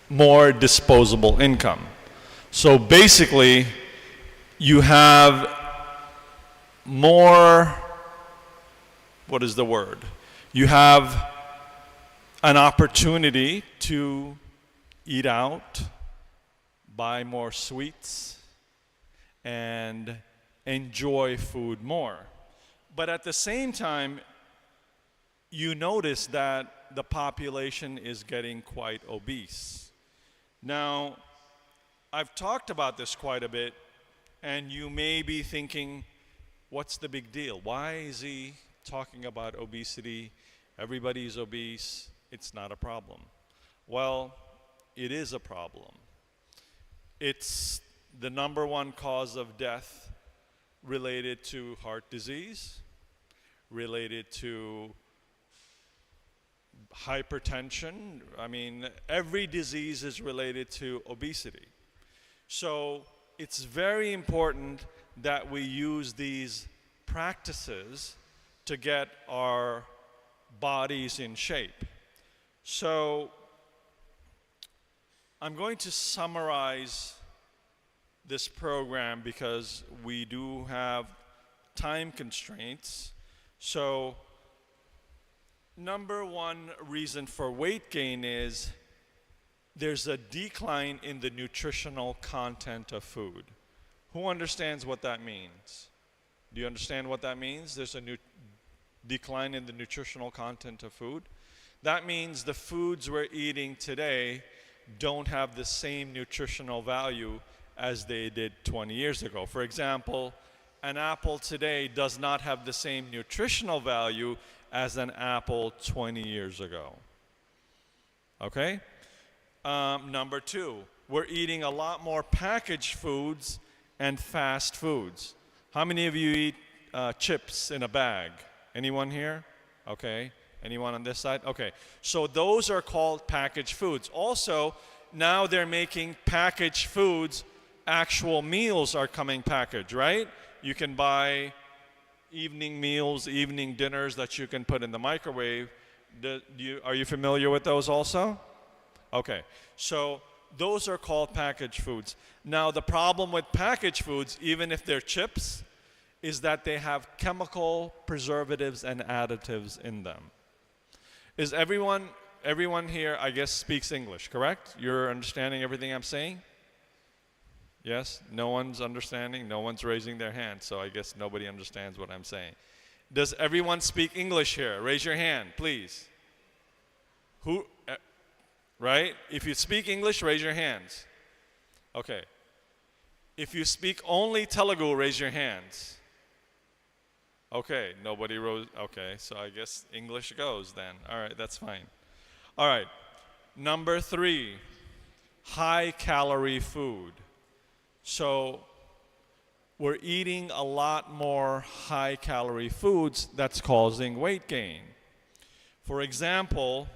more disposable income. So basically, you have more, what is the word? You have an opportunity to eat out, buy more sweets, and enjoy food more. But at the same time, you notice that the population is getting quite obese. Now, I've talked about this quite a bit, and you may be thinking, what's the big deal? Why is he talking about obesity? Everybody's obese. It's not a problem. Well, it is a problem. It's the number one cause of death related to heart disease, related to hypertension. I mean, every disease is related to obesity. So it's very important that we use these practices to get our bodies in shape. So I'm going to summarize this program because we do have time constraints. So number one reason for weight gain is there's a decline in the nutritional content of food. Who understands what that means? Do you understand what that means? There's a decline in the nutritional content of food. That means the foods we're eating today don't have the same nutritional value as they did 20 years ago. For example, an apple today does not have the same nutritional value as an apple 20 years ago. Okay? Number two, we're eating a lot more packaged foods and fast foods. How many of you eat chips in a bag? Anyone here? Okay. Anyone on this side? Okay. So those are called packaged foods. Also, now they're making packaged foods, actual meals are coming packaged, right? You can buy evening meals, evening dinners that you can put in the microwave. Are you familiar with those also? Okay. So those are called packaged foods. Now the problem with packaged foods, even if they're chips, is that they have chemical preservatives and additives in them. Is everyone here, I guess, speaks English, correct? You're understanding everything I'm saying? Yes? No one's understanding? No one's raising their hand, so I guess nobody understands what I'm saying. Does everyone speak English here? Raise your hand, please. Who? Right? If you speak English, raise your hands. Okay. If you speak only Telugu, raise your hands. Okay, nobody rose. Okay, so I guess English goes then. All right, that's fine. All right, number three, high calorie food. So we're eating a lot more high calorie foods that's causing weight gain. For example,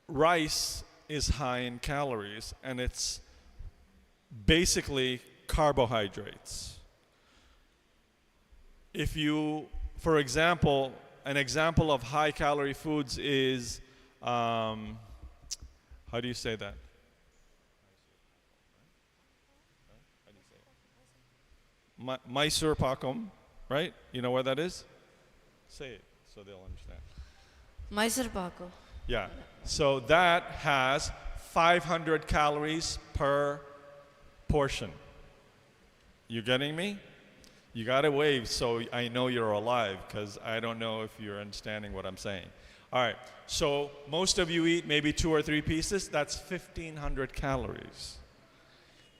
rice is high in calories, and it's basically carbohydrates. If you, for example, an example of high calorie foods is, how do you say that? Mysore pakam, right? You know where that is? Say it so they'll understand. Mysore Paco. Yeah, so that has 500 calories per portion. You getting me? You gotta wave so I know you're alive, because I don't know if you're understanding what I'm saying. All right, so most of you eat maybe 2 or 3 pieces. That's 1,500 calories.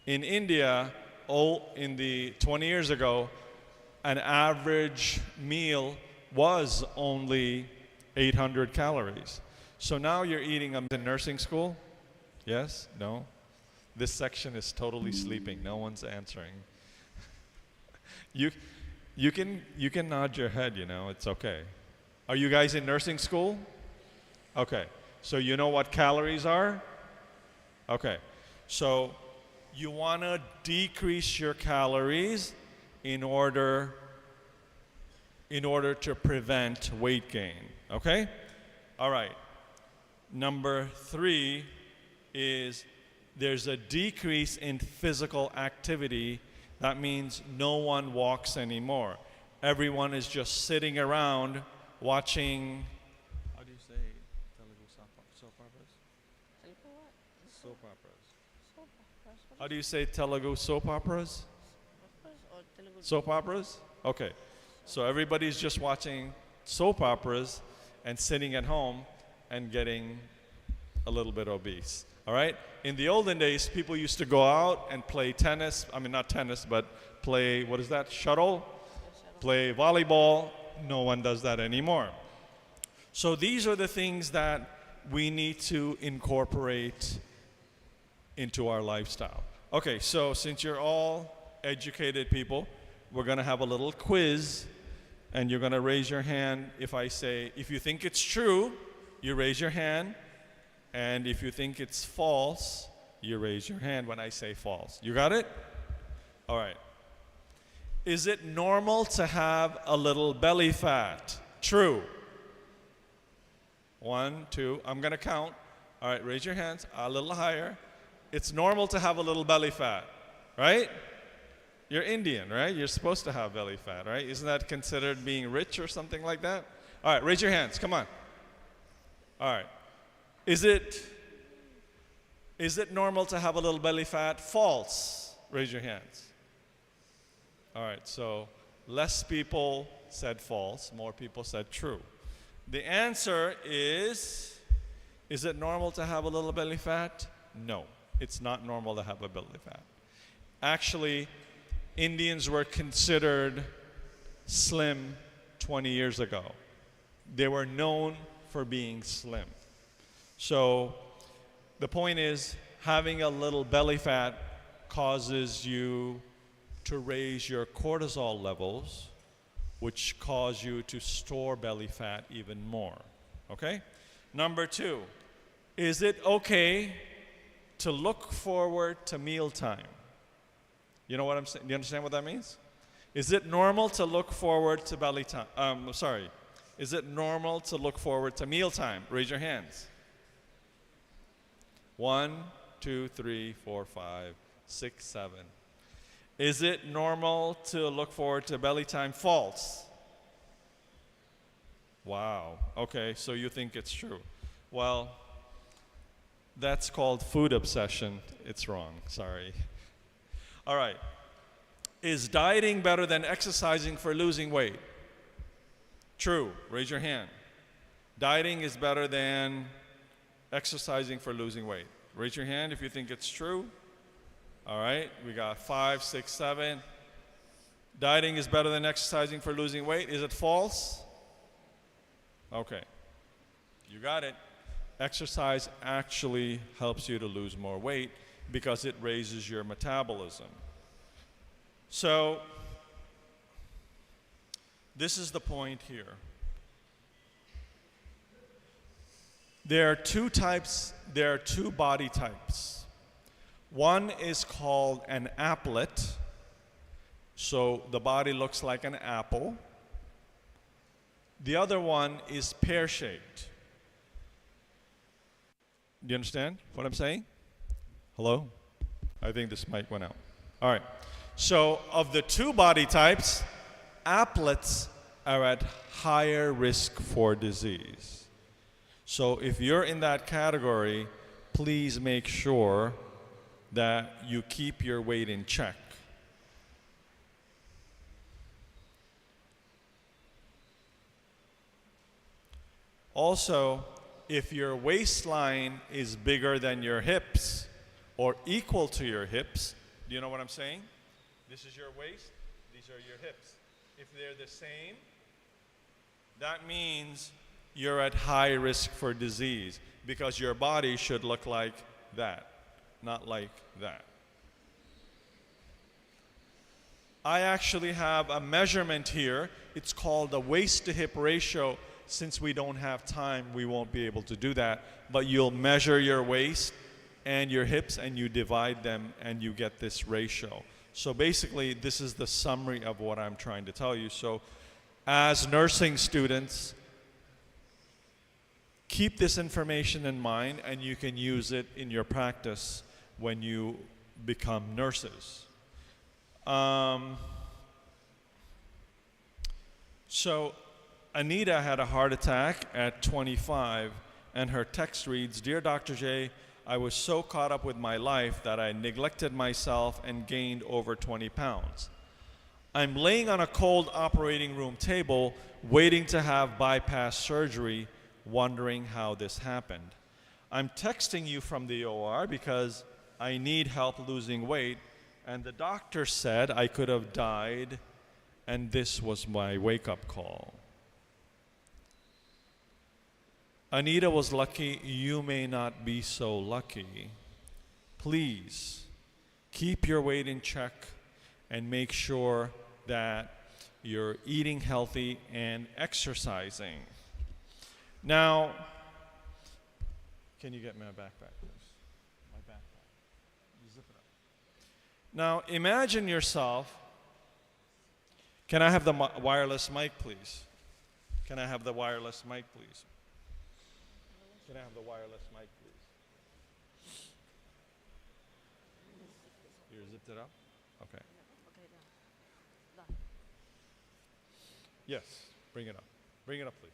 In India, in the 20 years ago, an average meal was only 800 calories. So now you're eating them in nursing school? Yes? No? This section is totally sleeping. No one's answering. You can nod your head, you know, it's okay. Are you guys in nursing school? Okay. So you know what calories are? Okay. So you want to decrease your calories in order to prevent weight gain. Okay? All right. Number 3 is there's a decrease in physical activity. That means no one walks anymore. Everyone is just sitting around watching, how do you say Telugu soap operas? Soap operas. How do you say Telugu soap operas? Soap operas? Okay. So everybody's just watching soap operas and sitting at home and getting a little bit obese. All right? In the olden days, people used to go out and play tennis. I mean, not tennis, but play, what is that? Shuttle? Play volleyball. No one does that anymore. So these are the things that we need to incorporate into our lifestyle. Okay, so since you're all educated people, we're going to have a little quiz, and you're going to raise your hand if I say, if you think it's true, you raise your hand, and if you think it's false, you raise your hand when I say false. You got it? All right. Is it normal to have a little belly fat? True. 1, 2, I'm going to count. All right, raise your hands a little higher. It's normal to have a little belly fat, right? You're Indian, right? You're supposed to have belly fat, right? Isn't that considered being rich or something like that? All right, raise your hands. Come on. All right. Is it normal to have a little belly fat? False. Raise your hands. All right, so less people said false, more people said true. The answer is it normal to have a little belly fat? No, it's not normal to have a belly fat. Actually, Indians were considered slim 20 years ago. They were known for being slim. So the point is, having a little belly fat causes you to raise your cortisol levels, which cause you to store belly fat even more. Okay? Number 2, is it okay to look forward to mealtime? You know what I'm saying? Do you understand what that means? Is it normal to look forward to belly time? Is it normal to look forward to mealtime? Raise your hands. 1, 2, 3, 4, 5, 6, 7. Is it normal to look forward to belly time? False. Wow. Okay, so you think it's true. Well, that's called food obsession. It's wrong. Sorry. All right. Is dieting better than exercising for losing weight? True. Raise your hand. Dieting is better than exercising for losing weight. Raise your hand if you think it's true. All right. We got 5, 6, 7. Dieting is better than exercising for losing weight. Is it false? Okay. You got it. Exercise actually helps you to lose more weight because it raises your metabolism. So, this is the point here. There are two body types. One is called an applet. So the body looks like an apple. The other one is pear-shaped. Do you understand what I'm saying? Hello? I think this mic went out. All right. So of the two body types, applets are at higher risk for disease. So if you're in that category, please make sure that you keep your weight in check. Also, if your waistline is bigger than your hips or equal to your hips, do you know what I'm saying? This is your waist, these are your hips. If they're the same, that means you're at high risk for disease because your body should look like that, not like that. I actually have a measurement here. It's called the waist to hip ratio. Since we don't have time, we won't be able to do that. But you'll measure your waist and your hips and you divide them and you get this ratio. So basically, this is the summary of what I'm trying to tell you. So as nursing students, Keep this information in mind, and you can use it in your practice when you become nurses. So Anita had a heart attack at 25, and her text reads, "Dear Dr. J, I was so caught up with my life that I neglected myself and gained over 20 pounds. I'm laying on a cold operating room table, waiting to have bypass surgery, wondering how this happened. I'm texting you from the OR because I need help losing weight, and the doctor said I could have died, and this was my wake-up call." Anita was lucky. You may not be so lucky. Please keep your weight in check and make sure that you're eating healthy and exercising. Now, can you get my backpack, please? My backpack. You zip it up. Now, imagine yourself. Can I have the wireless mic, please? Can I have the wireless mic, please? Can I have the wireless mic, please? You zipped it up? Okay. Yes, bring it up. Bring it up, please.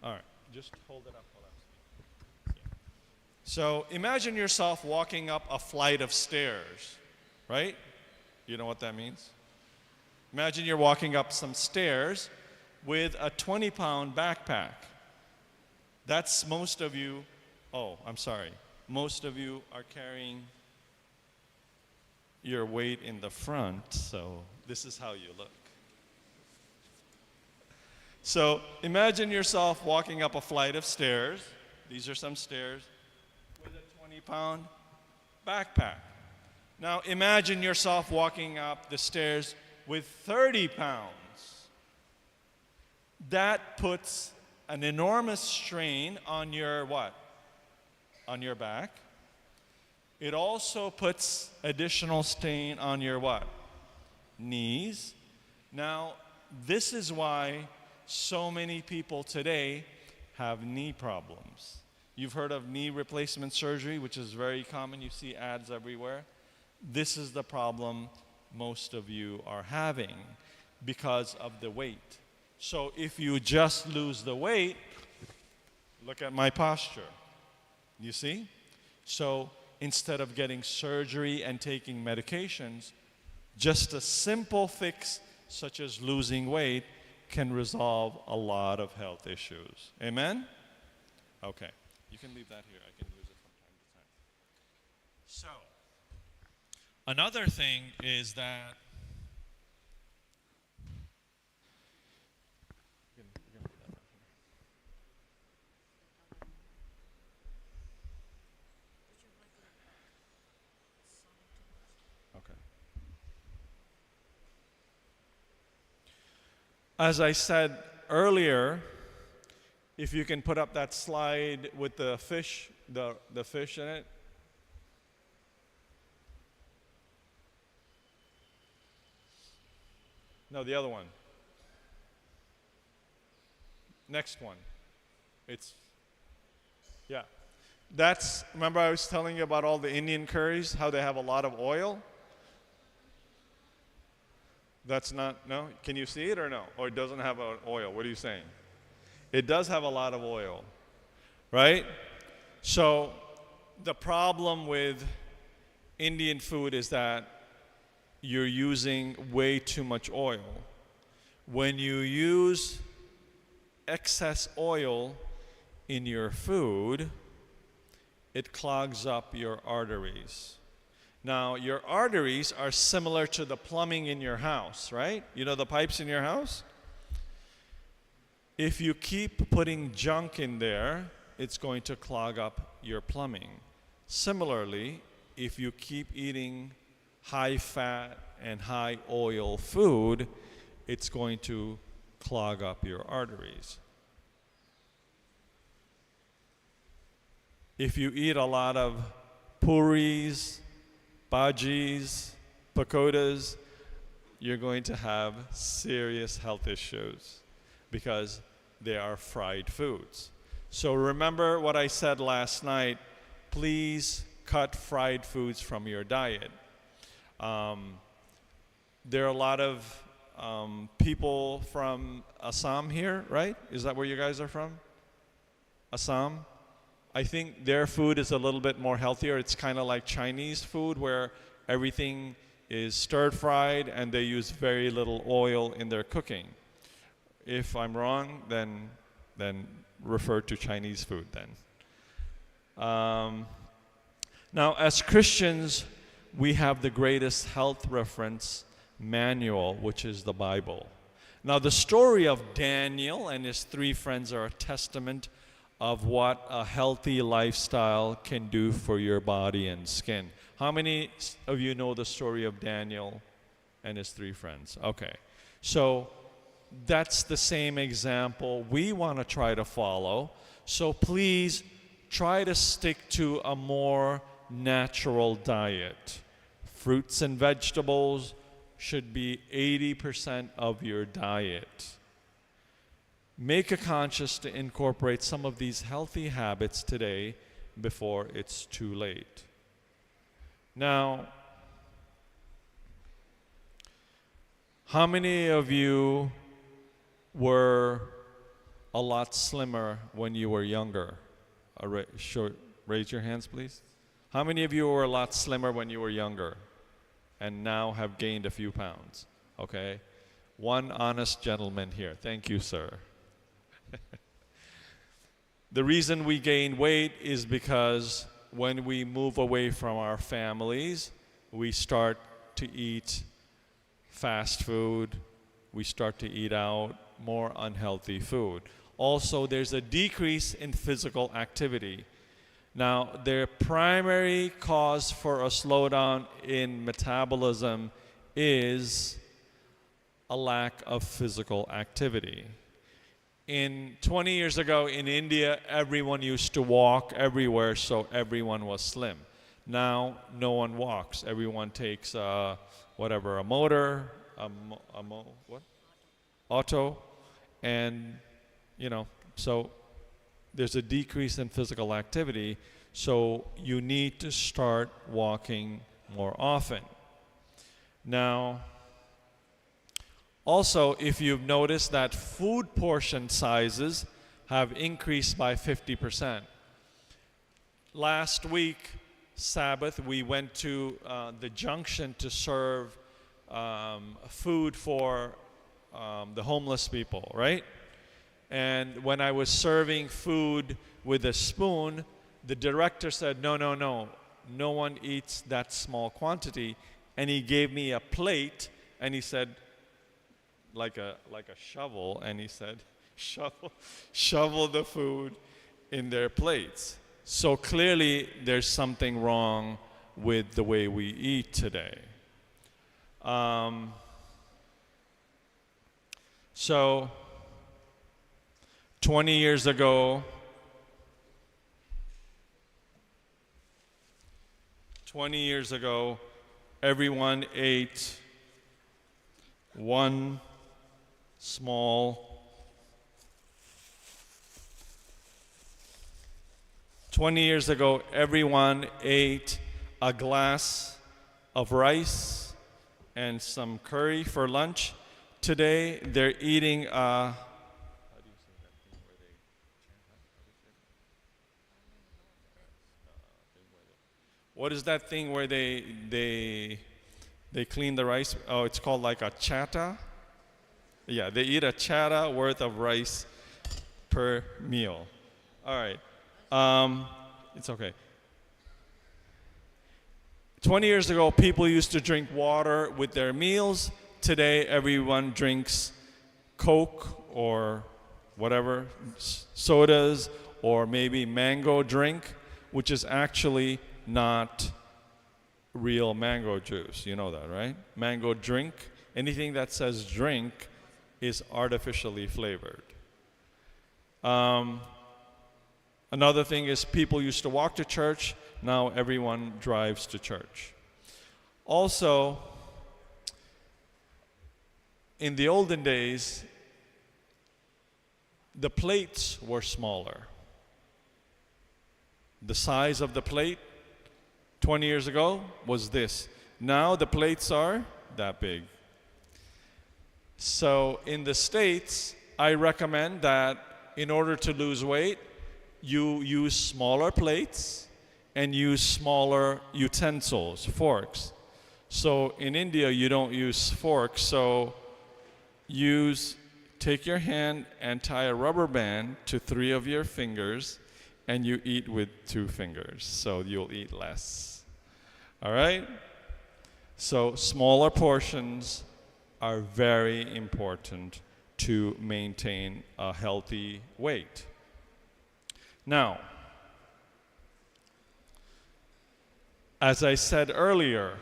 All right, just hold it up while I'm speaking. Yeah. So imagine yourself walking up a flight of stairs, right? You know what that means? Imagine you're walking up some stairs with a 20-pound backpack. That's most of you. Oh, I'm sorry. Most of you are carrying your weight in the front, so this is how you look. So imagine yourself walking up a flight of stairs. These are some stairs with a 20-pound backpack. Now imagine yourself walking up the stairs with 30 pounds. That puts an enormous strain on your what? On your back. It also puts additional strain on your what? Knees. Now, this is why so many people today have knee problems. You've heard of knee replacement surgery, which is very common. You see ads everywhere. This is the problem most of you are having because of the weight. So if you just lose the weight, look at my posture. You see? So instead of getting surgery and taking medications, just a simple fix such as losing weight can resolve a lot of health issues. Amen? Okay. You can leave that here. I can use it from time to time. So, another thing is that as I said earlier, if you can put up that slide with the fish, the fish in it. No, the other one. Next one. Yeah. Remember I was telling you about all the Indian curries, how they have a lot of oil? That's not, no? Can you see it or no? Or it doesn't have oil? What are you saying? It does have a lot of oil, right? So the problem with Indian food is that you're using way too much oil. When you use excess oil in your food, it clogs up your arteries. Now, your arteries are similar to the plumbing in your house, right? You know the pipes in your house? If you keep putting junk in there, it's going to clog up your plumbing. Similarly, if you keep eating high fat and high oil food, it's going to clog up your arteries. If you eat a lot of puris, bhajis, pakodas, you're going to have serious health issues because they are fried foods. So remember what I said last night, please cut fried foods from your diet. There are a lot of people from Assam here, right? Is that where you guys are from? Assam? I think their food is a little bit more healthier. It's kind of like Chinese food where everything is stir fried and they use very little oil in their cooking. If I'm wrong, then refer to Chinese food then. Now, as Christians, we have the greatest health reference manual, which is the Bible. Now, the story of Daniel and his 3 friends are a testament of what a healthy lifestyle can do for your body and skin. How many of you know the story of Daniel and his 3 friends? Okay. So that's the same example we want to try to follow. So please try to stick to a more natural diet. Fruits and vegetables should be 80% of your diet. Make a conscious to incorporate some of these healthy habits today before it's too late. Now, how many of you were a lot slimmer when you were younger? Raise your hands, please. How many of you were a lot slimmer when you were younger and now have gained a few pounds? Okay. One honest gentleman here. Thank you, sir. The reason we gain weight is because when we move away from our families, we start to eat fast food, we start to eat out more unhealthy food. Also, there's a decrease in physical activity. Now, their primary cause for a slowdown in metabolism is a lack of physical activity. 20 years ago in India, everyone used to walk everywhere, so everyone was slim. Now, no one walks. Everyone takes a motor, auto, and so there's a decrease in physical activity, so you need to start walking more often. Now, also, if you've noticed that food portion sizes have increased by 50%. Last week, Sabbath, we went to the junction to serve food for the homeless people, right? And when I was serving food with a spoon, the director said, no one eats that small quantity. And he gave me a plate, and he said, like a shovel, and he said, shovel the food in their plates. So clearly there's something wrong with the way we eat today. So 20 years ago, everyone ate one small 20 years ago, everyone ate a glass of rice and some curry for lunch. Today, they're eating what is that thing where they clean the rice? Oh, it's called like a chata. Yeah, they eat a chata worth of rice per meal. All right. It's okay. 20 years ago, people used to drink water with their meals. Today, everyone drinks Coke or whatever, sodas, or maybe mango drink, which is actually not real mango juice. You know that, right? Mango drink, anything that says drink is artificially flavored. Another thing is people used to walk to church. Now everyone drives to church. Also, in the olden days, the plates were smaller. The size of the plate 20 years ago was this. Now the plates are that big. So in the States, I recommend that in order to lose weight, you use smaller plates and use smaller utensils, forks. So in India, you don't use forks, so take your hand and tie a rubber band to 3 of your fingers, and you eat with 2 fingers, so you'll eat less. All right? So smaller portions are very important to maintain a healthy weight. Now, as I said earlier,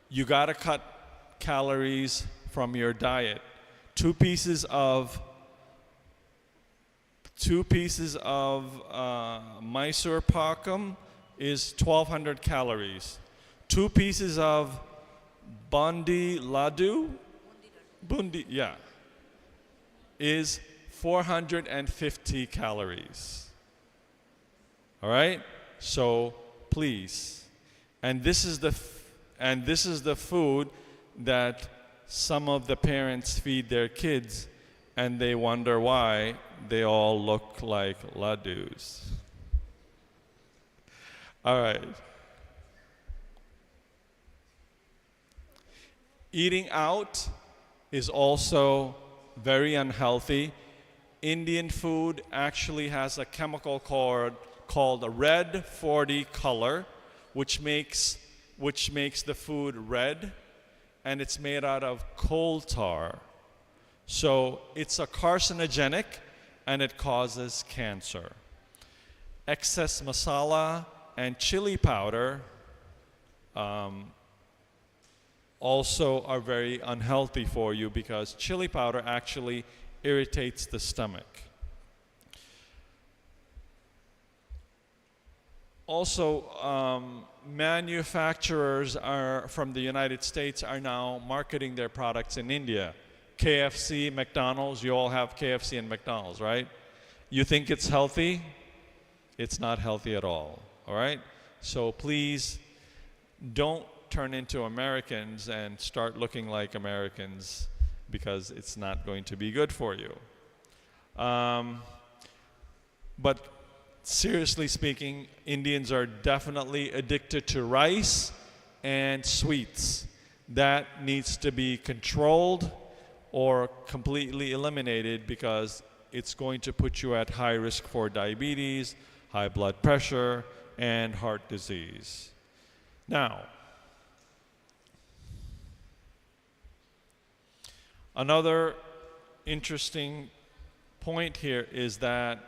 you got to cut calories from your diet. 2 pieces of Mysore pakam is 1,200 calories. 2 pieces of bundi laddu, is 450 calories. All right? So please, and this is the food that some of the parents feed their kids, and they wonder why they all look like laddus. All right. Eating out is also very unhealthy. Indian food actually has a chemical called a red 40 color, which makes the food red, and it's made out of coal tar. So it's a carcinogenic, and it causes cancer. Excess masala and chili powder also are very unhealthy for you because chili powder actually irritates the stomach. Also, manufacturers from the United States are now marketing their products in India. KFC, McDonald's, you all have KFC and McDonald's, right? You think it's healthy? It's not healthy at all right? So please don't turn into Americans and start looking like Americans because it's not going to be good for you. But seriously speaking, Indians are definitely addicted to rice and sweets. That needs to be controlled or completely eliminated because it's going to put you at high risk for diabetes, high blood pressure, and heart disease. Now, another interesting point here is that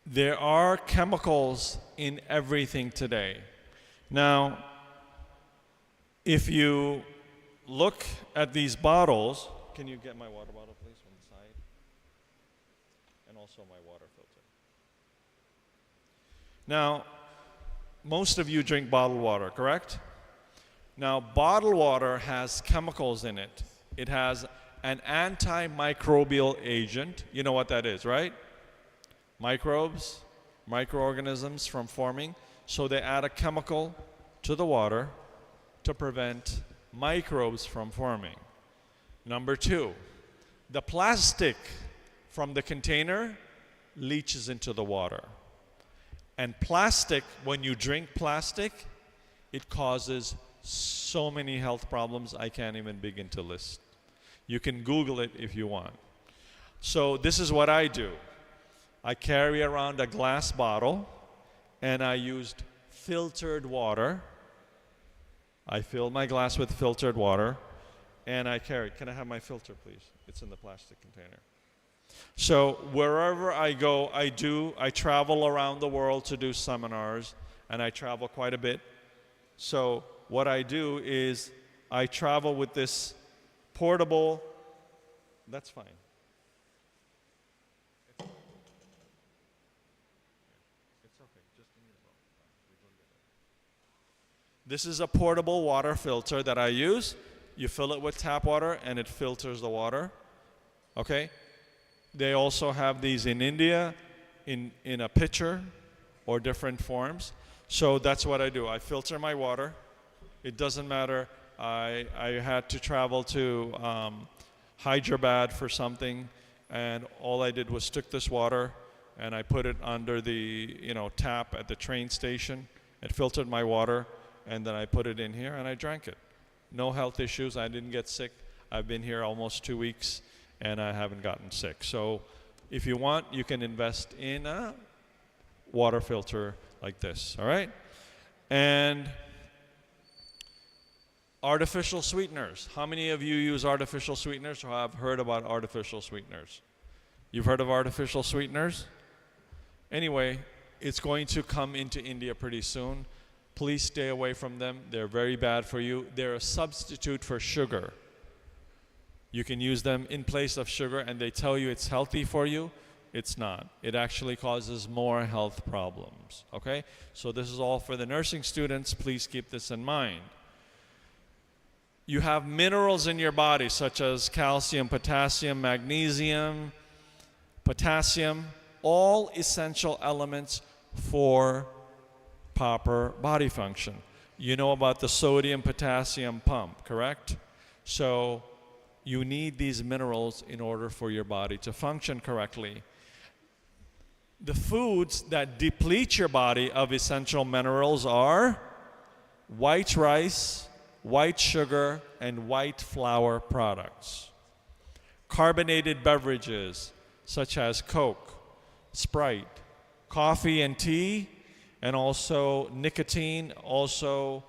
there are chemicals in everything today. Now, if you look at these bottles, can you get my water bottle please from the side? And also my water filter. Now, most of you drink bottled water, correct? Now, bottled water has chemicals in it. It has an antimicrobial agent. You know what that is, right? Microbes, microorganisms from forming. So they add a chemical to the water to prevent microbes from forming. Number two, the plastic from the container leaches into the water. And plastic, when you drink plastic, it causes so many health problems I can't even begin to list. You can Google it if you want. So this is what I do. I carry around a glass bottle and I used filtered water. I fill my glass with filtered water and I carry. Can I have my filter, please? It's in the plastic container. So wherever I go, I travel around the world to do seminars, and I travel quite a bit. So what I do is I travel with this portable, that's fine. It's okay, just give me the bottle. This is a portable water filter that I use. You fill it with tap water and it filters the water. Okay? They also have these in India in a pitcher or different forms. So that's what I do. I filter my water. It doesn't matter. I had to travel to Hyderabad for something, and all I did was took this water and I put it under the tap at the train station. It filtered my water, and then I put it in here and I drank it. No health issues. I didn't get sick. I've been here almost 2 weeks and I haven't gotten sick. So if you want, you can invest in a water filter like this, all right? And artificial sweeteners. How many of you use artificial sweeteners or have heard about artificial sweeteners? You've heard of artificial sweeteners? Anyway, it's going to come into India pretty soon. Please stay away from them. They're very bad for you. They're a substitute for sugar. You can use them in place of sugar, and they tell you it's healthy for you. It's not. It actually causes more health problems, okay? So this is all for the nursing students. Please keep this in mind. You have minerals in your body such as calcium, potassium, magnesium, potassium, all essential elements for proper body function. You know about the sodium-potassium pump, correct? So you need these minerals in order for your body to function correctly. The foods that deplete your body of essential minerals are white rice, white sugar, and white flour products. Carbonated beverages such as Coke, Sprite, coffee and tea, and also nicotine, also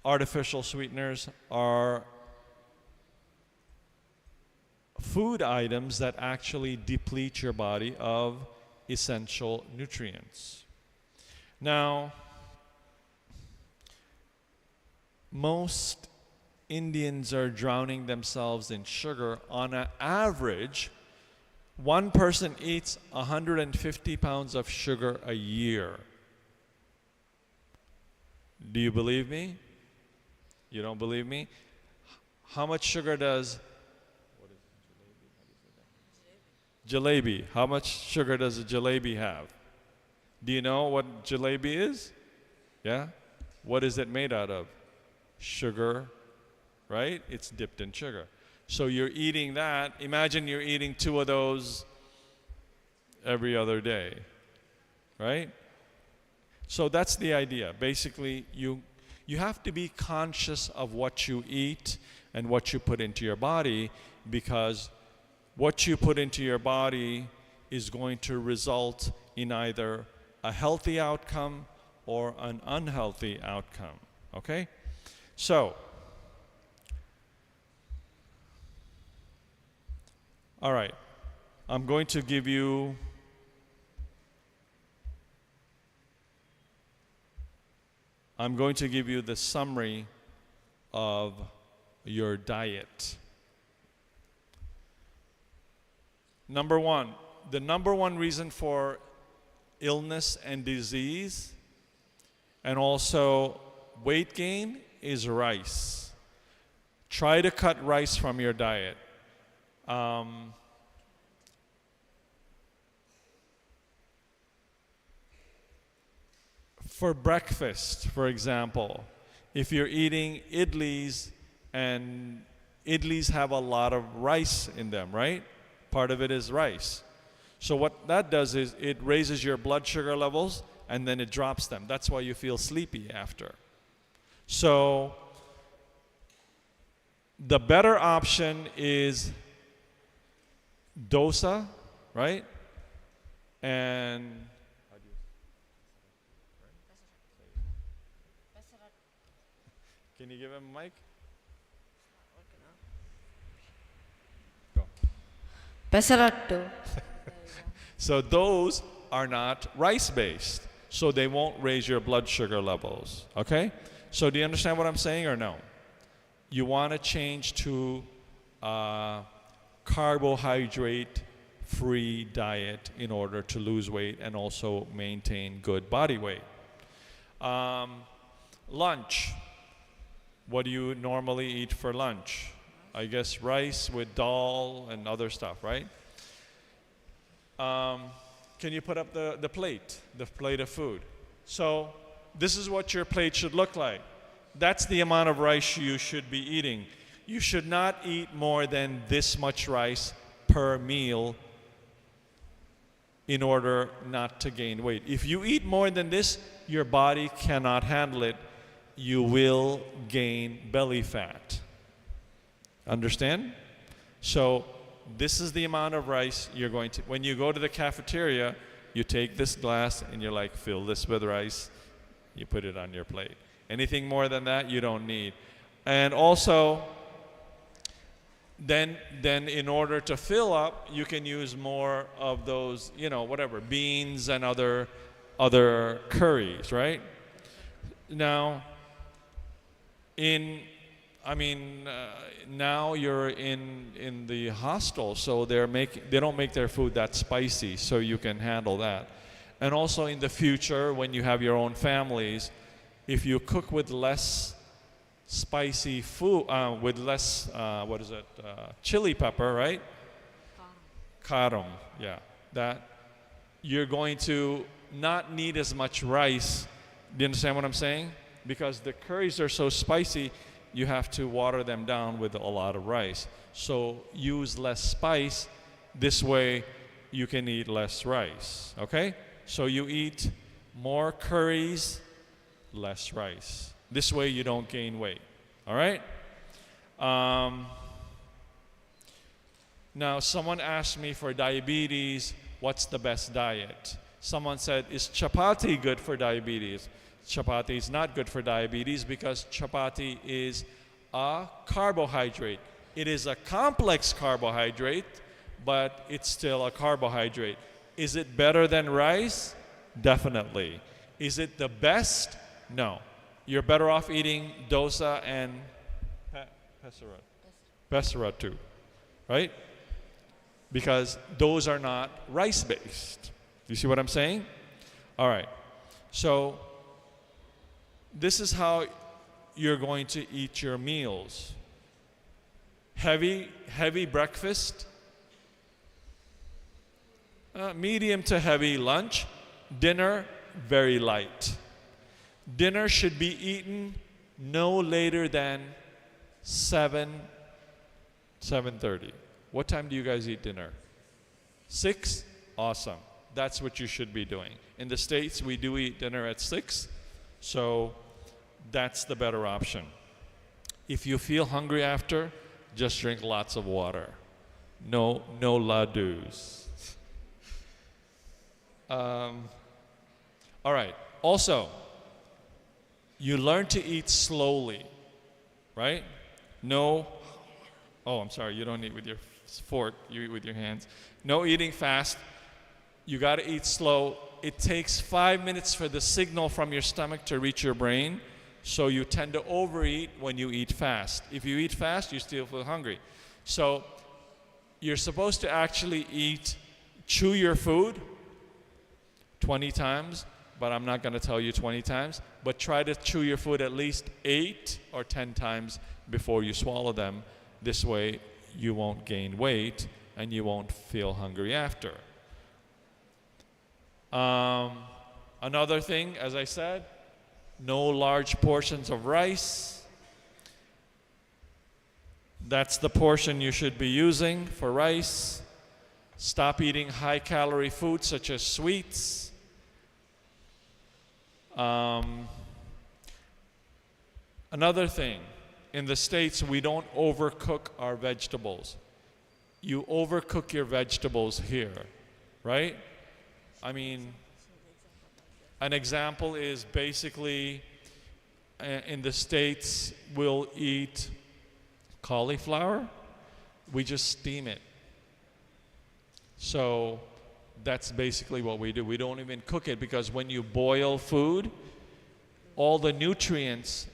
artificial sweeteners are food items that actually deplete your body of essential nutrients. Now, most Indians are drowning themselves in sugar. On an average, one person eats 150 pounds of sugar a year. Do you believe me? You don't believe me? How much sugar does jalebi? How much sugar does a jalebi have? Do you know what jalebi is? Yeah? What is it made out of? Sugar, right? It's dipped in sugar. So you're eating that. Imagine you're eating 2 of those every other day, right? So that's the idea. Basically, you have to be conscious of what you eat and what you put into your body, because what you put into your body is going to result in either a healthy outcome or an unhealthy outcome, okay? So, all right, I'm going to give you the summary of your diet. Number one, the number one reason for illness and disease and also weight gain is rice. Try to cut rice from your diet. For breakfast, for example, if you're eating idlis, and idlis have a lot of rice in them, right? Part of it is rice. So what that does is it raises your blood sugar levels and then it drops them. That's why you feel sleepy after. So the better option is dosa, right? And can you give him a mic? Go. Pesarattu. So those are not rice-based, so they won't raise your blood sugar levels, okay? So do you understand what I'm saying or no? You want to change to a carbohydrate-free diet in order to lose weight and also maintain good body weight. Lunch. What do you normally eat for lunch? I guess, rice with dal and other stuff, right? Can you put up the plate of food? So this is what your plate should look like. That's the amount of rice you should be eating. You should not eat more than this much rice per meal in order not to gain weight. If you eat more than this, your body cannot handle it. You will gain belly fat. Understand? So this is the amount of rice you're going to, when you go to the cafeteria, you take this glass and you're like, fill this with rice, you put it on your plate. Anything more than that, you don't need. And also, then in order to fill up, you can use more of those, whatever, beans and other curries, right? Now, now you're in the hostel, so they don't make their food that spicy, so you can handle that. And also in the future, when you have your own families, if you cook with less spicy food, with less, chili pepper, right? Karam, yeah. That you're going to not need as much rice. Do you understand what I'm saying? Because the curries are so spicy, you have to water them down with a lot of rice. So use less spice. This way you can eat less rice, okay? So you eat more curries, less rice. This way you don't gain weight, all right? Now someone asked me for diabetes, what's the best diet? Someone said, is chapati good for diabetes? Chapati is not good for diabetes because chapati is a carbohydrate. It is a complex carbohydrate, but it's still a carbohydrate. Is it better than rice? Definitely. Is it the best? No. You're better off eating dosa and pesarat too, right? Because those are not rice-based. You see what I'm saying? All right. So this is how you're going to eat your meals. Heavy breakfast, medium to heavy lunch, dinner, very light. Dinner should be eaten no later than 7:30. What time do you guys eat dinner? 6? Awesome. That's what you should be doing. In the States, we do eat dinner at 6, so that's the better option. If you feel hungry after, just drink lots of water. No ladus. All right. Also, you learn to eat slowly, right? Oh, I'm sorry, you don't eat with your fork, you eat with your hands. No eating fast. You got to eat slow. It takes 5 minutes for the signal from your stomach to reach your brain, so you tend to overeat when you eat fast. If you eat fast, you still feel hungry. So you're supposed to actually chew your food 20 times, but I'm not going to tell you 20 times, but try to chew your food at least 8 or 10 times before you swallow them. This way you won't gain weight and you won't feel hungry after. Another thing, as I said, no large portions of rice. That's the portion you should be using for rice. Stop eating high-calorie foods such as sweets. Another thing, in the States, we don't overcook our vegetables. You overcook your vegetables here, right? I mean, an example is basically in the States, we'll eat cauliflower. We just steam it. So that's basically what we do. We don't even cook it because when you boil food, all the nutrients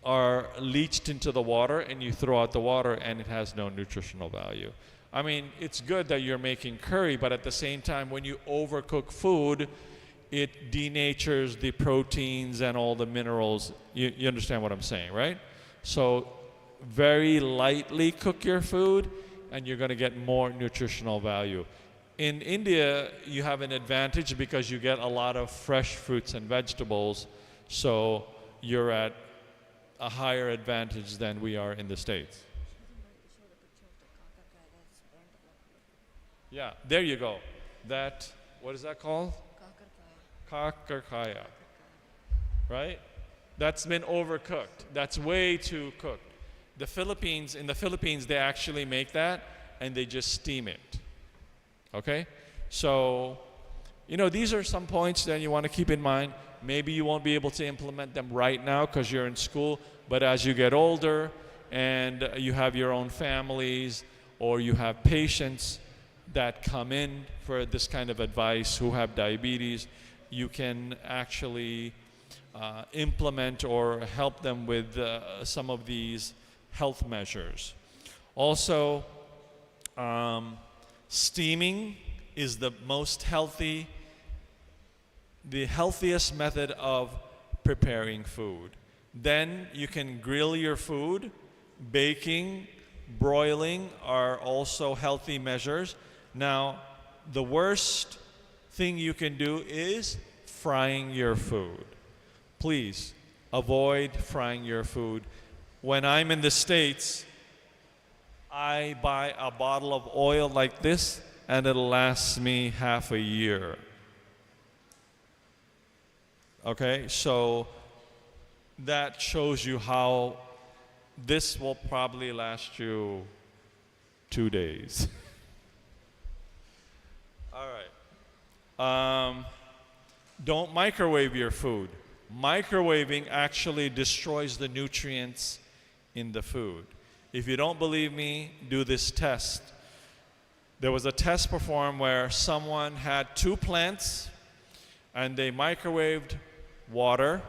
are leached into the water and you throw out the water and it has no nutritional value. I mean, it's good that you're making curry, but at the same time, when you overcook food, it denatures the proteins and all the minerals. You understand what I'm saying, right? So very lightly cook your food, and you're going to get more nutritional value. In India, you have an advantage because you get a lot of fresh fruits and vegetables, so you're at a higher advantage than we are in the States. Yeah, there you go. That, what is that called? Kakarkaya. Right? That's been overcooked. That's way too cooked. In the Philippines, they actually make that and they just steam it. Okay? So, these are some points that you want to keep in mind. Maybe you won't be able to implement them right now because you're in school, but as you get older and you have your own families or you have patients that come in for this kind of advice who have diabetes, you can actually implement or help them with some of these health measures. Also, steaming is the healthiest method of preparing food. Then you can grill your food. Baking, broiling are also healthy measures. Now, the worst thing you can do is frying your food. Please avoid frying your food. When I'm in the States, I buy a bottle of oil like this and it'll last me half a year. Okay, so that shows you how this will probably last you 2 days. All right. Don't microwave your food. Microwaving actually destroys the nutrients in the food. If you don't believe me, do this test. There was a test performed where someone had 2 plants and they microwaved water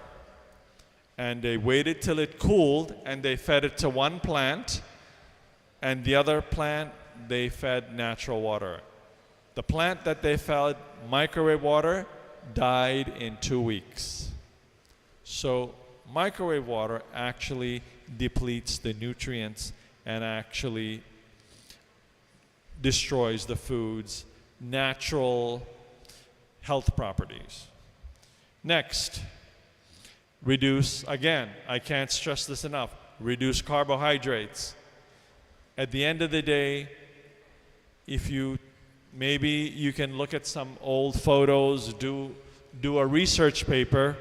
and they waited till it cooled and they fed it to one plant, and the other plant they fed natural water. The plant that they fed microwave water died in 2 weeks. So microwave water actually depletes the nutrients and actually destroys the food's natural health properties. Next, reduce, again, I can't stress this enough, reduce carbohydrates. At the end of the day, maybe you can look at some old photos, do a research paper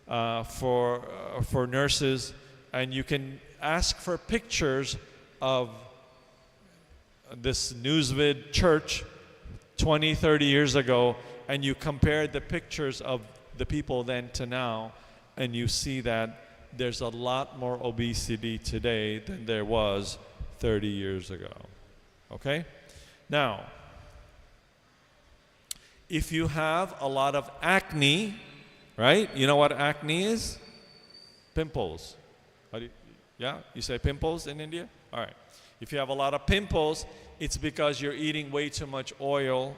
for nurses, and you can ask for pictures of this Nuzvid church 20, 30 years ago, and you compare the pictures of the people then to now, and you see that there's a lot more obesity today than there was 30 years ago. Okay? Now, if you have a lot of acne, right? You know what acne is? Pimples. You say pimples in India? All right. If you have a lot of pimples, it's because you're eating way too much oil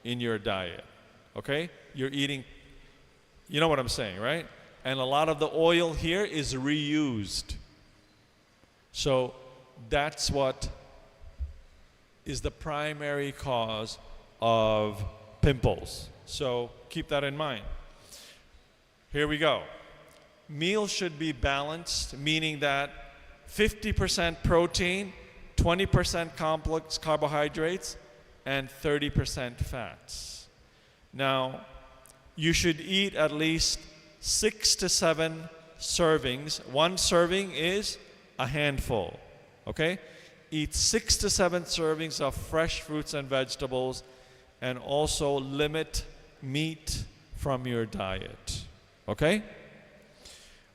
in your diet. Okay? You're eating, you know what I'm saying, right? And a lot of the oil here is reused. So that's what is the primary cause of pimples. So keep that in mind. Here we go. Meals should be balanced, meaning that 50% protein, 20% complex carbohydrates, and 30% fats. Now, you should eat at least 6 to 7 servings. One serving is a handful, okay? Eat 6 to 7 servings of fresh fruits and vegetables, and also limit meat from your diet, okay?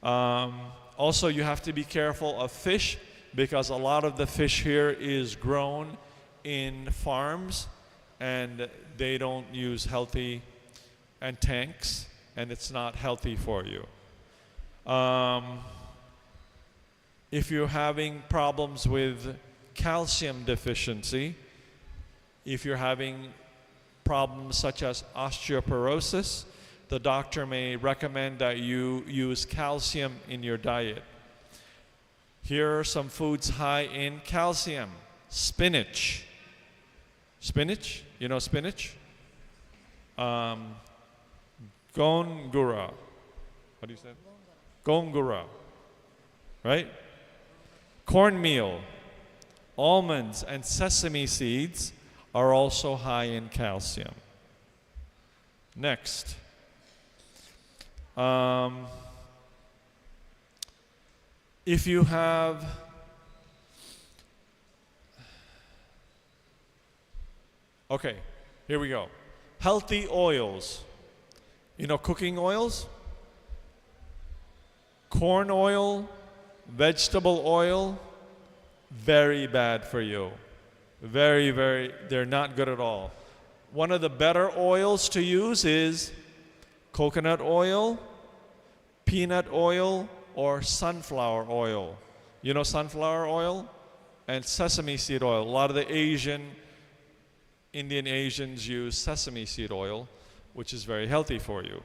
Also, you have to be careful of fish, because a lot of the fish here is grown in farms and they don't use healthy and tanks, and it's not healthy for you. If you're having problems with calcium deficiency, if you're having problems such as osteoporosis, the doctor may recommend that you use calcium in your diet. Here are some foods high in calcium. Spinach. Spinach? You know spinach? Gongura. What do you say? Gongura. Right? Cornmeal, almonds, and sesame seeds are also high in calcium. Next. If you have okay, here we go. Healthy oils. You know cooking oils? Corn oil, vegetable oil, very bad for you. They're not good at all. One of the better oils to use is coconut oil, peanut oil, or sunflower oil. You know sunflower oil? And sesame seed oil. A lot of the Indian Asians use sesame seed oil, which is very healthy for you.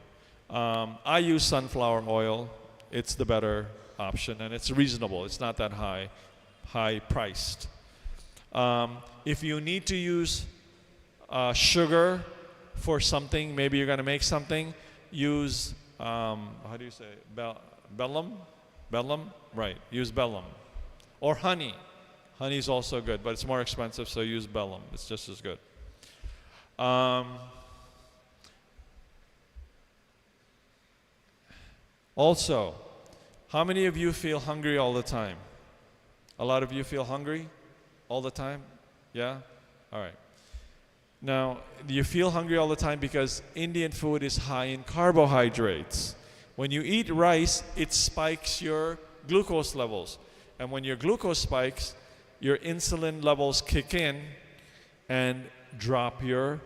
I use sunflower oil. It's the better option, and it's reasonable. It's not that high priced. If you need to use sugar for something, maybe you're going to make something, use, how do you say, bellum? Bellum? Right, use bellum. Or honey. Honey is also good, but it's more expensive, so use bellum. It's just as good. Also, how many of you feel hungry all the time? A lot of you feel hungry all the time? Yeah? All right. Now, you feel hungry all the time because Indian food is high in carbohydrates. When you eat rice, it spikes your glucose levels. And when your glucose spikes, your insulin levels kick in and drop your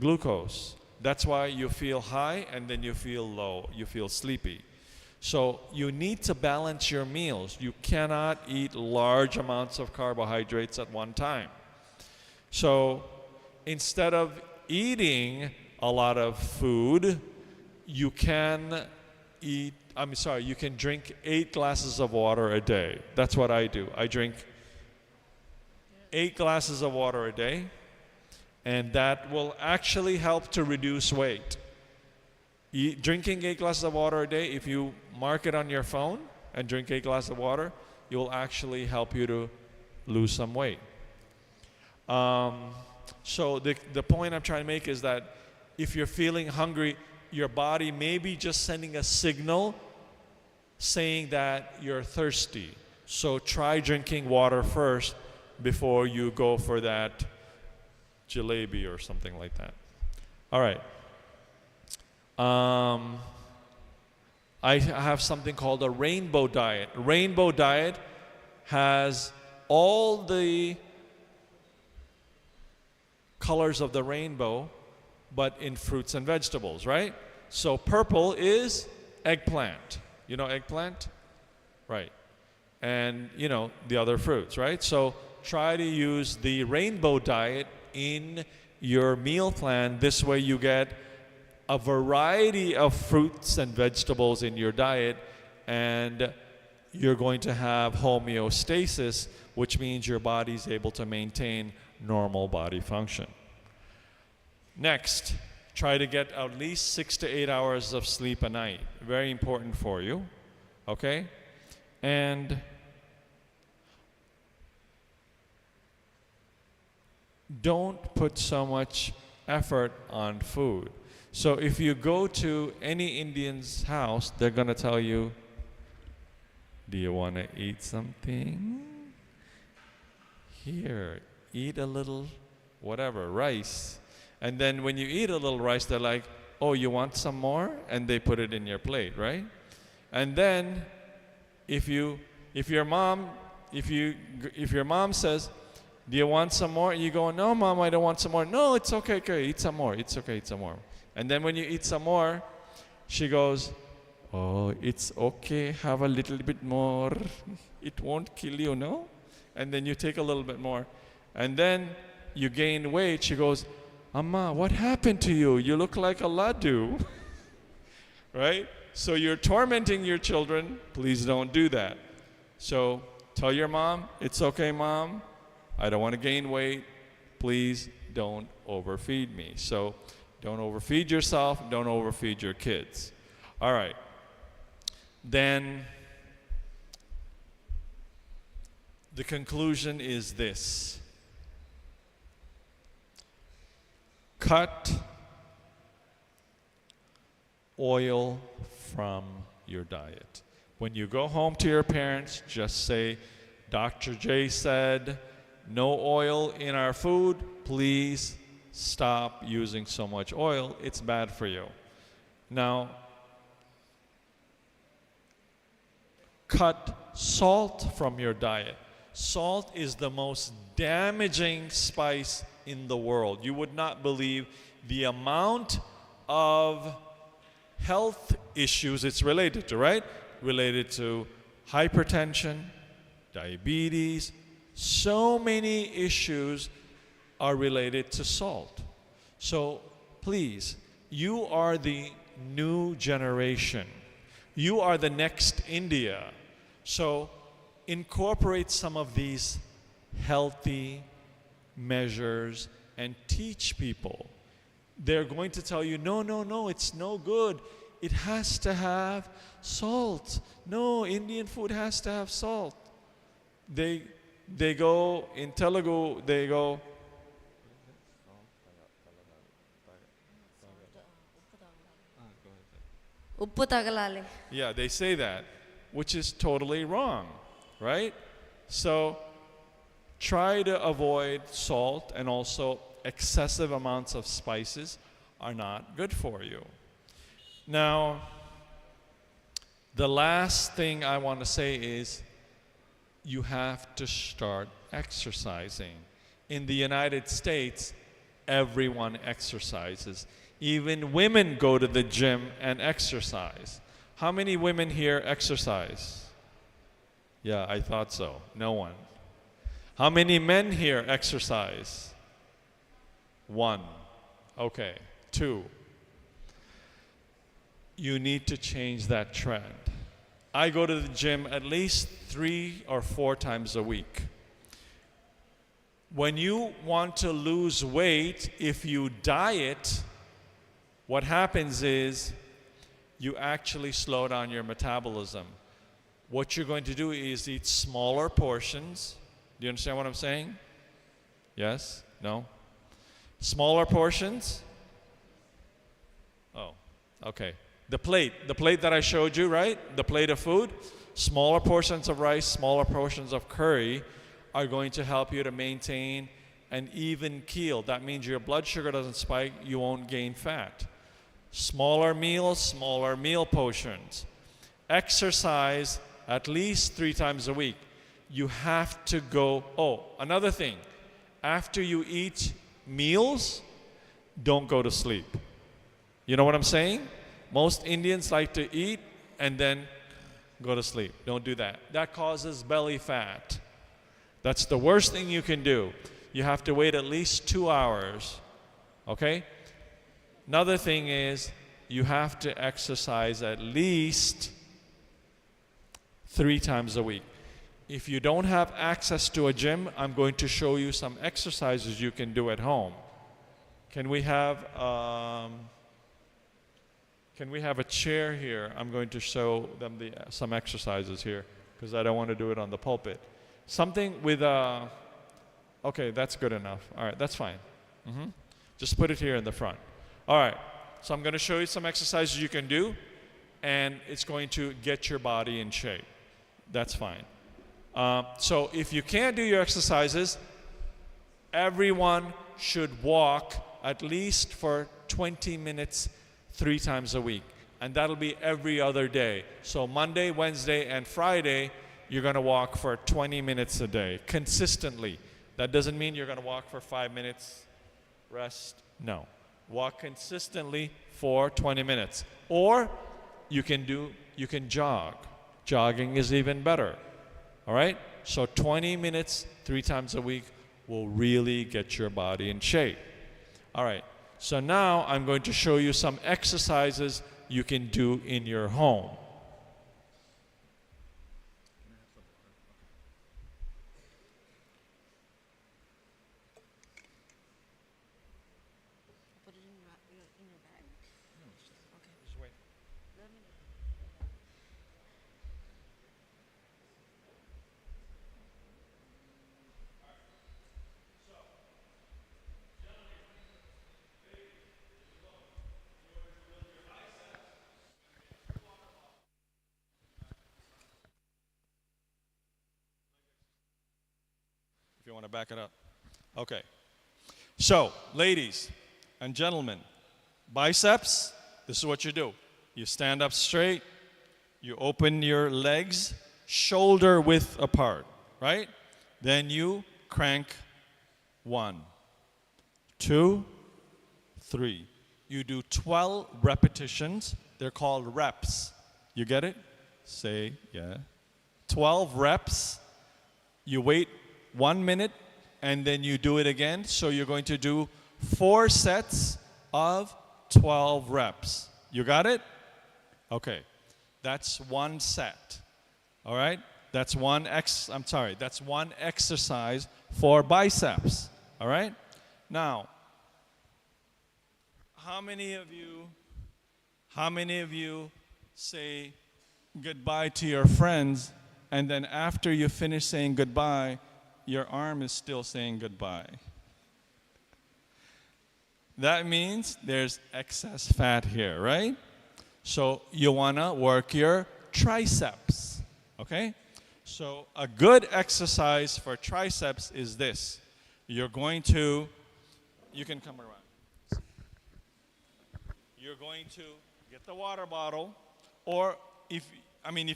glucose. That's why you feel high and then you feel low. You feel sleepy. So you need to balance your meals. You cannot eat large amounts of carbohydrates at one time. So instead of eating a lot of food, you can drink 8 glasses of water a day. That's what I do. I drink 8 glasses of water a day, and that will actually help to reduce weight. Drinking 8 glasses of water a day, if you mark it on your phone and drink 8 glasses of water, it will actually help you to lose some weight. So the point I'm trying to make is that if you're feeling hungry, your body may be just sending a signal saying that you're thirsty. So try drinking water first before you go for that jalebi or something like that. All right. I have something called a rainbow diet. Rainbow diet has all the colors of the rainbow, but in fruits and vegetables, right? So purple is eggplant. You know eggplant? Right. And you know the other fruits, right? So try to use the rainbow diet in your meal plan. This way you get a variety of fruits and vegetables in your diet, and you're going to have homeostasis, which means your body's able to maintain normal body function. Next, try to get at least 6 to 8 hours of sleep a night. Very important for you, okay? And don't put so much effort on food. So if you go to any Indian's house, they're going to tell you, do you want to eat something? Here, eat a little, whatever, rice. And then when you eat a little rice, they're like, oh, you want some more? And they put it in your plate, right? And then if your mom says, do you want some more? You go, no, Mom, I don't want some more. No, it's okay, eat some more. It's okay, eat some more. And then when you eat some more, she goes, oh, it's okay, have a little bit more. It won't kill you, no? And then you take a little bit more. And then you gain weight. She goes, Amma, what happened to you? You look like a laddu. Right? So you're tormenting your children. Please don't do that. So tell your mom, it's okay, mom. I don't want to gain weight. Please don't overfeed me. So don't overfeed yourself. Don't overfeed your kids. All right. Then the conclusion is this. Cut oil from your diet. When you go home to your parents, just say, Dr. J said, no oil in our food. Please stop using so much oil. It's bad for you. Now, cut salt from your diet. Salt is the most damaging spice in the world. You would not believe the amount of health issues it's related to, right? Related to hypertension, diabetes. So many issues are related to salt. So please, you are the new generation. You are the next India. So incorporate some of these healthy measures and teach people. They're going to tell you, no, it's no good. It has to have salt. No, Indian food has to have salt. They go, in Telugu, they go, ఉప్పు తగలాలి. yeah, they say that, which is totally wrong, right? So try to avoid salt, and also excessive amounts of spices are not good for you. Now, the last thing I want to say is you have to start exercising. In the United States, everyone exercises. Even women go to the gym and exercise. How many women here exercise? Yeah, I thought so. No one. How many men here exercise? One. Okay. Two. You need to change that trend. I go to the gym at least 3 or 4 times a week. When you want to lose weight, if you diet, what happens is you actually slow down your metabolism. What you're going to do is eat smaller portions. Do you understand what I'm saying? Yes? No? Smaller portions? Oh, okay. The plate that I showed you, right? The plate of food, smaller portions of rice, smaller portions of curry are going to help you to maintain an even keel. That means your blood sugar doesn't spike, you won't gain fat. Smaller meals, smaller meal portions. Exercise at least 3 times a week. You have to go, another thing, after you eat meals, don't go to sleep. You know what I'm saying? Most Indians like to eat and then go to sleep. Don't do that. That causes belly fat. That's the worst thing you can do. You have to wait at least 2 hours. Okay? Another thing is you have to exercise at least 3 times a week. If you don't have access to a gym, I'm going to show you some exercises you can do at home. Can we have a chair here? I'm going to show them some exercises here because I don't want to do it on the pulpit. Something with okay, that's good enough. All right, that's fine. Just put it here in the front. All right, so I'm going to show you some exercises you can do, and it's going to get your body in shape. That's fine. So if you can't do your exercises, everyone should walk at least for 20 minutes 3 times a week. And that'll be every other day. So Monday, Wednesday, and Friday, you're going to walk for 20 minutes a day, consistently. That doesn't mean you're going to walk for 5 minutes, rest. No. Walk consistently for 20 minutes. Or you can jog. Jogging is even better. All right? So 20 minutes 3 times a week will really get your body in shape. All right. So now I'm going to show you some exercises you can do in your home. Just wait. If you want to back it up. Okay. So, ladies and gentlemen, biceps, this is what you do. You stand up straight, you open your legs, shoulder width apart, right? Then you crank 1, 2, 3. You do 12 repetitions. They're called reps. You get it? Say, yeah. 12 reps. You wait 1 minute, and then you do it again. So you're going to do 4 sets of 12 reps. You got it? Okay. That's 1 set. All right? That's one exercise for biceps. All right? Now, how many of you say goodbye to your friends, and then after you finish saying goodbye, your arm is still saying goodbye? That means there's excess fat here, right? So you want to work your triceps, okay? So a good exercise for triceps is this. You can come around. You're going to get the water bottle, or if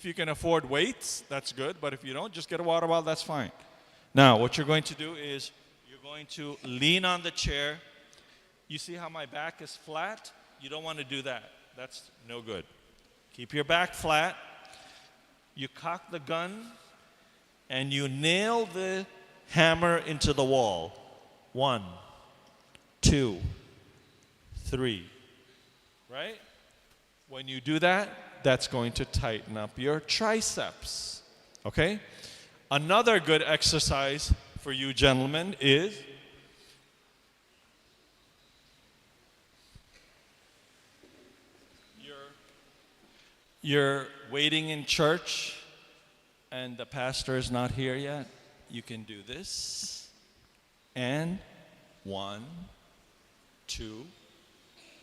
you can afford weights, that's good, but if you don't, just get a water bottle, that's fine. Now, what you're going to do is you're going to lean on the chair. You see how my back is flat? You don't want to do that. That's no good. Keep your back flat. You cock the gun, and you nail the hammer into the wall. 1, 2, 3. Right? When you do that, that's going to tighten up your triceps. Okay? Another good exercise for you gentlemen is you're waiting in church and the pastor is not here yet. You can do this. And 1, 2,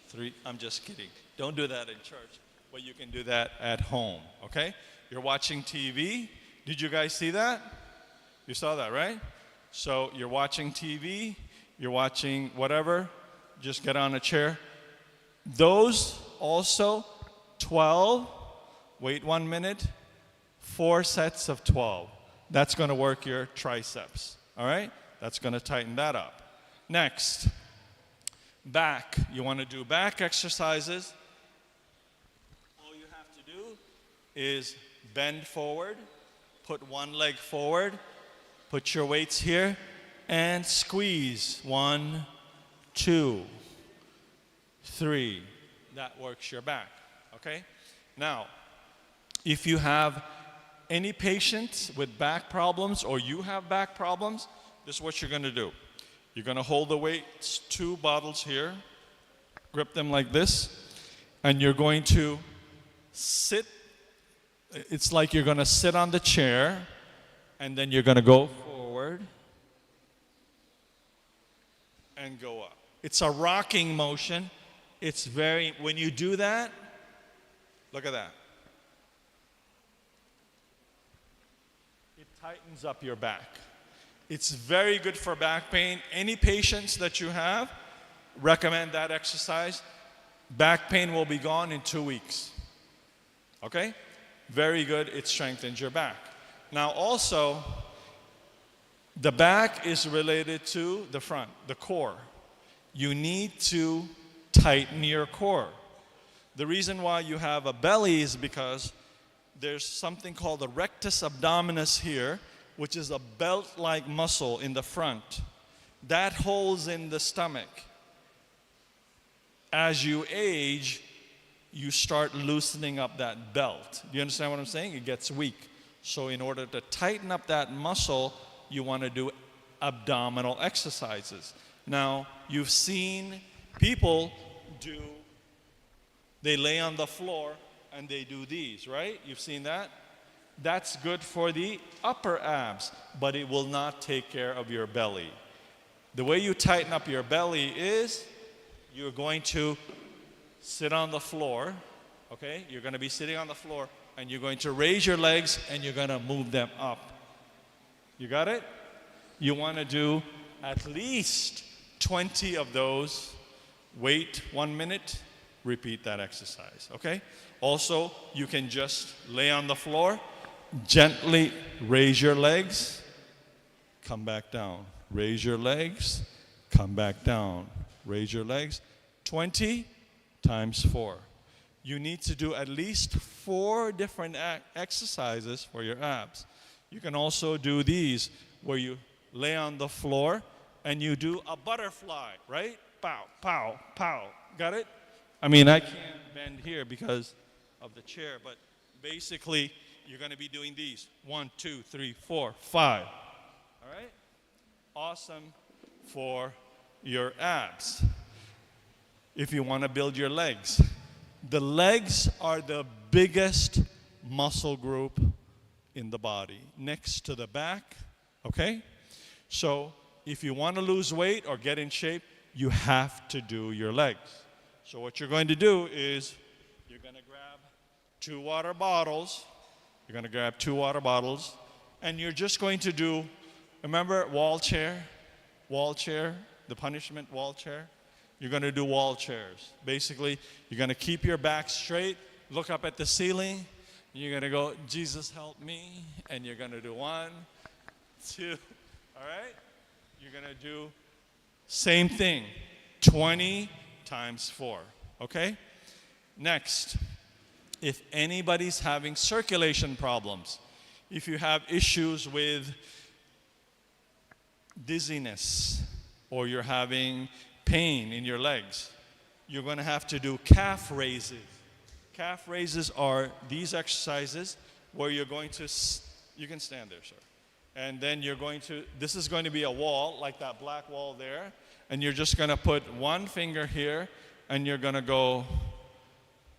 3. I'm just kidding. Don't do that in church, but you can do that at home, okay? You're watching TV. Did you guys see that? You saw that, right? So you're watching TV, you're watching whatever, just get on a chair. Those also, 12, wait 1 minute, 4 sets of 12. That's going to work your triceps, all right? That's going to tighten that up. Next, back. You want to do back exercises. All you have to do is bend forward, put one leg forward, put your weights here, and squeeze. 1, 2, 3. That works your back, okay? Now, if you have any patients with back problems or you have back problems, this is what you're going to do. You're going to hold the weights, 2 bottles here, grip them like this, and you're going to sit. It's like you're going to sit on the chair, and then you're going to go forward and go up. It's a rocking motion. When you do that, look at that. It tightens up your back. It's very good for back pain. Any patients that you have, recommend that exercise. Back pain will be gone in 2 weeks. Okay? Very good. It strengthens your back. Now also, the back is related to the front, the core. You need to tighten your core. The reason why you have a belly is because there's something called the rectus abdominis here, which is a belt-like muscle in the front. That holds in the stomach. As you age, you start loosening up that belt. Do you understand what I'm saying? It gets weak. So in order to tighten up that muscle, you want to do abdominal exercises. Now, you've seen people they lay on the floor and they do these, right? You've seen that? That's good for the upper abs, but it will not take care of your belly. The way you tighten up your belly is you're going to sit on the floor, okay? You're going to be sitting on the floor and you're going to raise your legs and you're going to move them up. You got it? You want to do at least 20 of those. Wait 1 minute, repeat that exercise, okay? Also, you can just lay on the floor, gently raise your legs, come back down. Raise your legs, come back down. Raise your legs. 20 times 4. You need to do at least 4 different exercises for your abs. You can also do these where you lay on the floor and you do a butterfly, right? Pow, pow, pow. Got it? I mean, I can't bend here because of the chair, but basically, you're going to be doing these. 1, 2, 3, 4, 5. All right? Awesome for your abs. If you want to build your legs. The legs are the biggest muscle group in the body, next to the back, okay? So if you want to lose weight or get in shape, you have to do your legs. So what you're going to do is you're going to grab 2 water bottles. You're going to grab 2 water bottles, and you're just going to do, remember wall chair, the punishment wall chair? You're going to do wall chairs. Basically, you're going to keep your back straight, look up at the ceiling, and you're going to go, Jesus help me, and you're going to do 1, 2, all right? You're going to do same thing, 20 times 4, okay? Next, if anybody's having circulation problems, if you have issues with dizziness or you're having pain in your legs, you're going to have to do calf raises. Calf raises are these exercises where you're going to, you can stand there, sir. And then you're going to, this is going to be a wall, like that black wall there, and you're just going to put 1 finger here, and you're going to go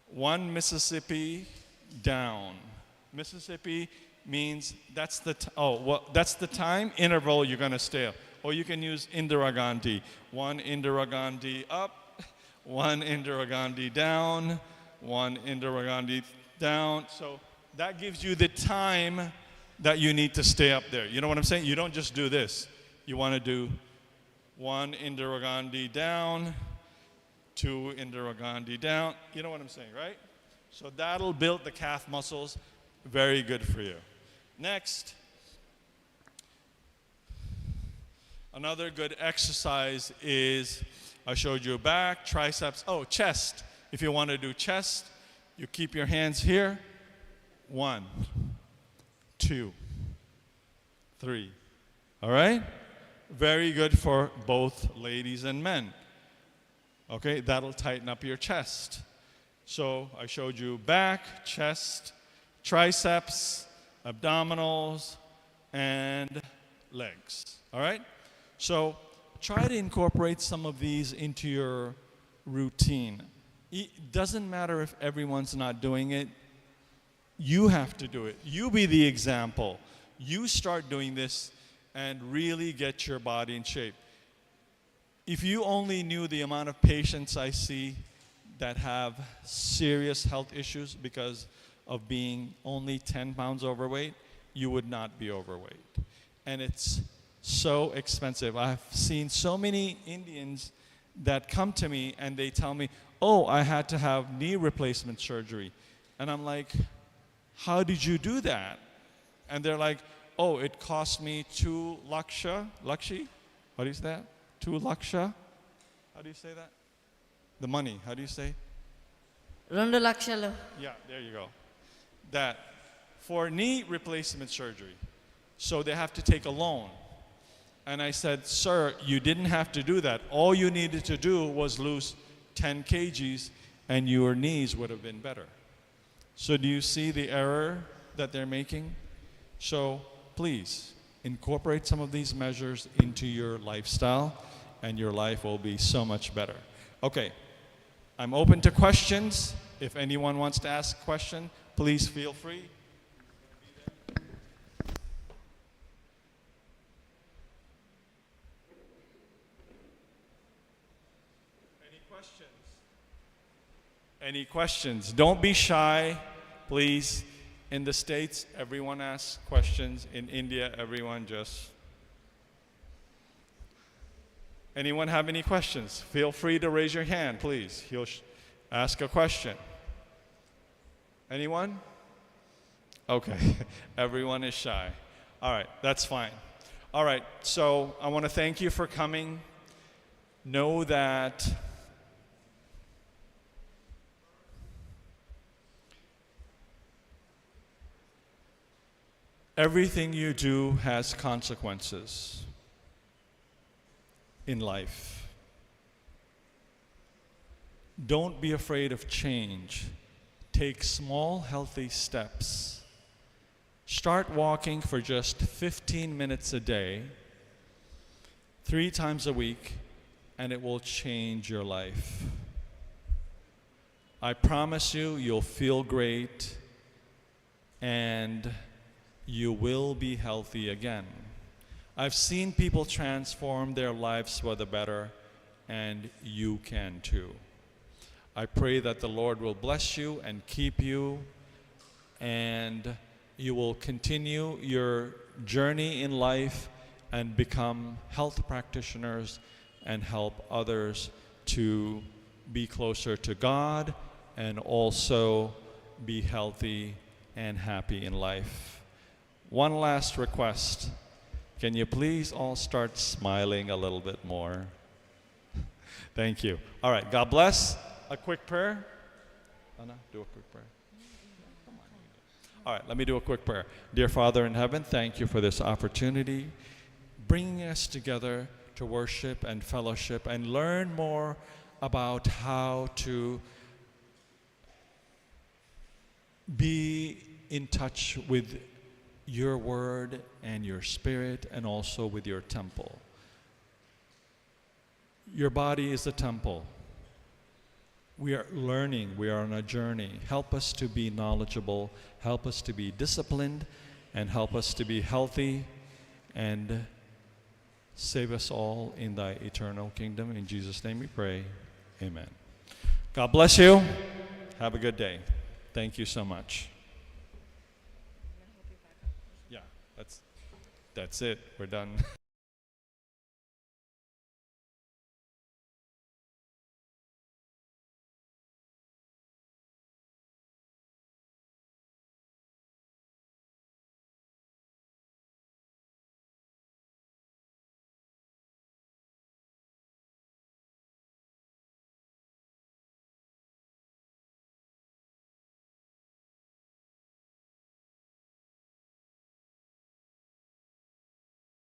1 Mississippi down. Mississippi means that's the that's the time interval you're going to stay up. Or you can use Indira Gandhi. 1 Indira Gandhi up, 1 Indira Gandhi down, 1 Indira Gandhi down. So that gives you the time that you need to stay up there. You know what I'm saying? You don't just do this. You want to do 1 Indira Gandhi down, 2 Indira Gandhi down. You know what I'm saying, right? So that'll build the calf muscles. Very good for you. Next, another good exercise is, I showed you back, triceps, chest. If you want to do chest, you keep your hands here. 1, 2, 3. All right? Very good for both ladies and men. Okay, that'll tighten up your chest. So I showed you back, chest, triceps, abdominals, and legs. All right? So try to incorporate some of these into your routine. It doesn't matter if everyone's not doing it. You have to do it. You be the example. You start doing this and really get your body in shape. If you only knew the amount of patients I see that have serious health issues because of being only 10 pounds overweight, you would not be overweight. And it's so expensive. I've seen so many Indians that come to me and they tell me, I had to have knee replacement surgery. And I'm like, how did you do that? And they're like, it cost me 2 lakshi? What is that? 2 laksha? How do you say that? The money, how do you say? 2 లక్షలు. Yeah, there you go. That for knee replacement surgery. So they have to take a loan. And I said, sir, you didn't have to do that. All you needed to do was lose 10 kgs and your knees would have been better. So do you see the error that they're making? So please incorporate some of these measures into your lifestyle and your life will be so much better. Okay, I'm open to questions. If anyone wants to ask a question, please feel free. Any questions? Any questions? Don't be shy, please. In the States, everyone asks questions. In India, everyone just... Anyone have any questions? Feel free to raise your hand, please. He'll ask a question. Anyone? Okay, everyone is shy. All right, that's fine. All right, so I want to thank you for coming. Know that everything you do has consequences in life. Don't be afraid of change. Take small, healthy steps. Start walking for just 15 minutes a day, 3 times a week, and it will change your life. I promise you, you'll feel great, and you will be healthy again. I've seen people transform their lives for the better, and you can too. I pray that the Lord will bless you and keep you, and you will continue your journey in life and become health practitioners and help others to be closer to God and also be healthy and happy in life. One last request. Can you please all start smiling a little bit more? Thank you. All right, God bless. A quick prayer. Anna, do a quick prayer. Come on. All right, let me do a quick prayer. Dear Father in heaven, thank you for this opportunity, bringing us together to worship and fellowship and learn more about how to be in touch with your word and your spirit, and also with your temple. Your body is a temple. We are learning, we are on a journey. Help us to be knowledgeable, help us to be disciplined, and help us to be healthy, and save us all in thy eternal kingdom. In Jesus' name we pray, amen. God bless you. Have a good day. Thank you so much. Yeah, that's it. We're done.